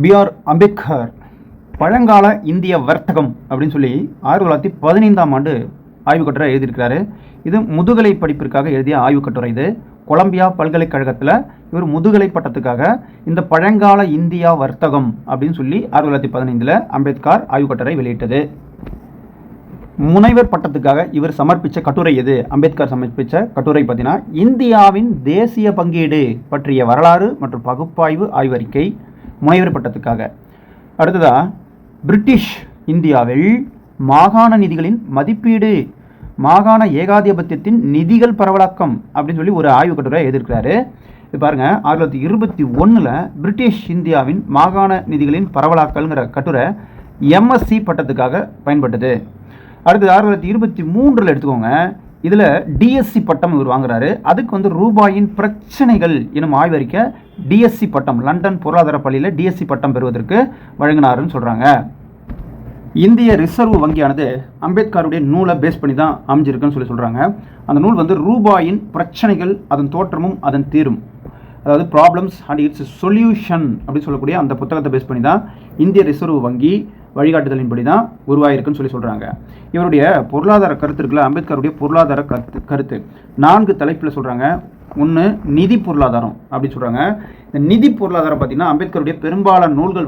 B.R. Ambedkar பழங்கால இந்திய வர்த்தகம் அப்படின்னு சொல்லி 1915ஆம் ஆண்டு ஆய்வு கட்டுரை எழுதியிருக்கிறாரு. இது முதுகலை படிப்பிற்காக எழுதிய ஆய்வு கட்டுரை. இது கொலம்பியா பல்கலைக்கழகத்தில் இவர் முதுகலை பட்டத்துக்காக இந்த பழங்கால இந்தியா வர்த்தகம் அப்படின்னு சொல்லி 1915 அம்பேத்கர் ஆய்வு கட்டுரை வெளியிட்டது. முனைவர் பட்டத்துக்காக இவர் சமர்ப்பித்த கட்டுரை எது? அம்பேத்கர் சமர்ப்பித்த கட்டுரை பார்த்தீங்கன்னா இந்தியாவின் தேசிய பங்கீடு பற்றிய வரலாறு மற்றும் பகுப்பாய்வு ஆய்வறிக்கை, முனைவர் பட்டத்துக்காக. அடுத்ததா பிரிட்டிஷ் இந்தியாவில் மாகாண நிதிகளின் மதிப்பீடு, மாகாண ஏகாதிபத்தியத்தின் நிதிகள் பரவலாக்கம் அப்படின்னு சொல்லி ஒரு ஆய்வு கட்டுரை எழுதியிருக்கிறாரு. இது பாருங்க, 1921 பிரிட்டிஷ் இந்தியாவின் மாகாண நிதிகளின் பரவலாக்கல்ங்கிற கட்டுரை MSc பட்டத்துக்காக பயன்பட்டது. அடுத்தது 1923 எடுத்துக்கோங்க, இதில் DSc பட்டம் இவர் வாங்குறாரு. அதுக்கு ரூபாயின் பிரச்சனைகள் எனும் ஆய்வறிக்கை DSc பட்டம், லண்டன் பொருளாதார பள்ளியில் DSc பட்டம் பெறுவதற்கு வழங்கினாருன்னு சொல்கிறாங்க. இந்திய ரிசர்வ் வங்கியானது அம்பேத்கருடைய நூலை பேஸ் பண்ணி தான் அமைஞ்சிருக்குன்னு சொல்லி சொல்கிறாங்க. அந்த நூல் ரூபாயின் பிரச்சனைகள், அதன் தோற்றமும் அதன் தீர்வும், அதாவது ப்ராப்ளம்ஸ் அண்ட் இட்ஸ் சொல்யூஷன் அப்படின்னு சொல்லக்கூடிய அந்த புத்தகத்தை பேஸ் பண்ணி தான் இந்திய ரிசர்வ் வங்கி வழிகாட்டுதலின்படி தான் உருவாயிருக்குன்னு சொல்லி சொல்கிறாங்க. இவருடைய பொருளாதார கருத்து இருக்குல்ல, அம்பேத்கருடைய பொருளாதார கருத்து 4 தலைப்பில் சொல்கிறாங்க. ஒன்று நிதி பொருளாதாரம் அப்படின்னு சொல்கிறாங்க. இந்த நிதி பொருளாதாரம் பார்த்திங்கன்னா அம்பேத்கருடைய பெரும்பாலான நூல்கள்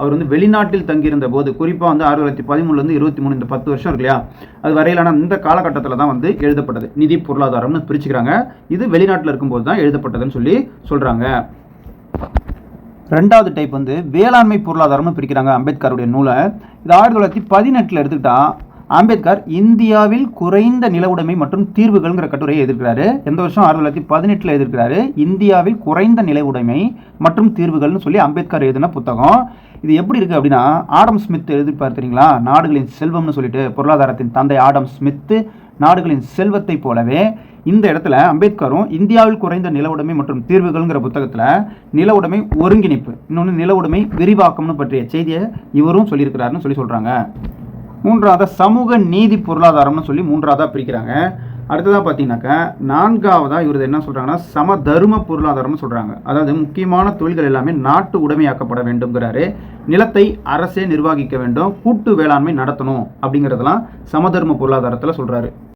அவர் வெளிநாட்டில் தங்கியிருந்த போது, குறிப்பாக 1913 23 இந்த 10 வருஷம் இருக்கு இல்லையா, அது வரையிலான இந்த காலகட்டத்தில் தான் எழுதப்பட்டது. நிதி பொருளாதாரம்னு பிரிச்சுக்கிறாங்க. இது வெளிநாட்டில் இருக்கும்போது தான் எழுதப்பட்டதுன்னு சொல்லி சொல்கிறாங்க. ரெண்டாவது டைப் வேளாண்மை பொருளாதாரம்னு பிரிக்கிறாங்க அம்பேத்கருடைய நூலை. இது 1918 எடுத்துக்கிட்டா அம்பேத்கர் இந்தியாவில் குறைந்த நில உடைமை மற்றும் தீர்வுகள்ங்கிற கட்டுரையை எதிர்க்கிறாரு. எந்த வருஷம்? 1918 எதிர்க்கிறாரு. இந்தியாவில் குறைந்த நில உடைமை மற்றும் தீர்வுகள்னு சொல்லி அம்பேத்கர் எழுதின புத்தகம். இது எப்படி இருக்குது அப்படின்னா, ஆடம் ஸ்மித் எழுதிப்பார் தெரியுங்களா, நாடுகளின் செல்வம்னு சொல்லிட்டு, பொருளாதாரத்தின் தந்தை ஆடம் ஸ்மித் நாடுகளின் செல்வத்தை போலவே இந்த இடத்துல அம்பேத்கரும் இந்தியாவில் குறைந்த நில உடைமை மற்றும் தீர்வுகள்ங்கிற புத்தகத்தில் நில உடைமை ஒருங்கிணைப்பு, இன்னொன்று நில உடைமை விரிவாக்கம்னு பற்றிய செய்தியை இவரும் சொல்லியிருக்கிறாருன்னு சொல்லி சொல்கிறாங்க. மூன்றாவது சமூக நீதி பொருளாதாரம்னு சொல்லி மூன்றாவதாக பிரிக்கிறாங்க. அடுத்ததாக பார்த்தீங்கன்னாக்கா நான்காவதாக இவர் என்ன சொல்கிறாங்கன்னா சம தர்ம பொருளாதாரம்னு சொல்கிறாங்க. அதாவது முக்கியமான தொழில்கள் எல்லாமே நாட்டு உடைமையாக்கப்பட வேண்டும்ங்கிறாரு. நிலத்தை அரசே நிர்வகிக்க வேண்டும், கூட்டு வேளாண்மை நடத்தணும் அப்படிங்கிறதெல்லாம் சமதர்ம பொருளாதாரத்தில் சொல்கிறாரு.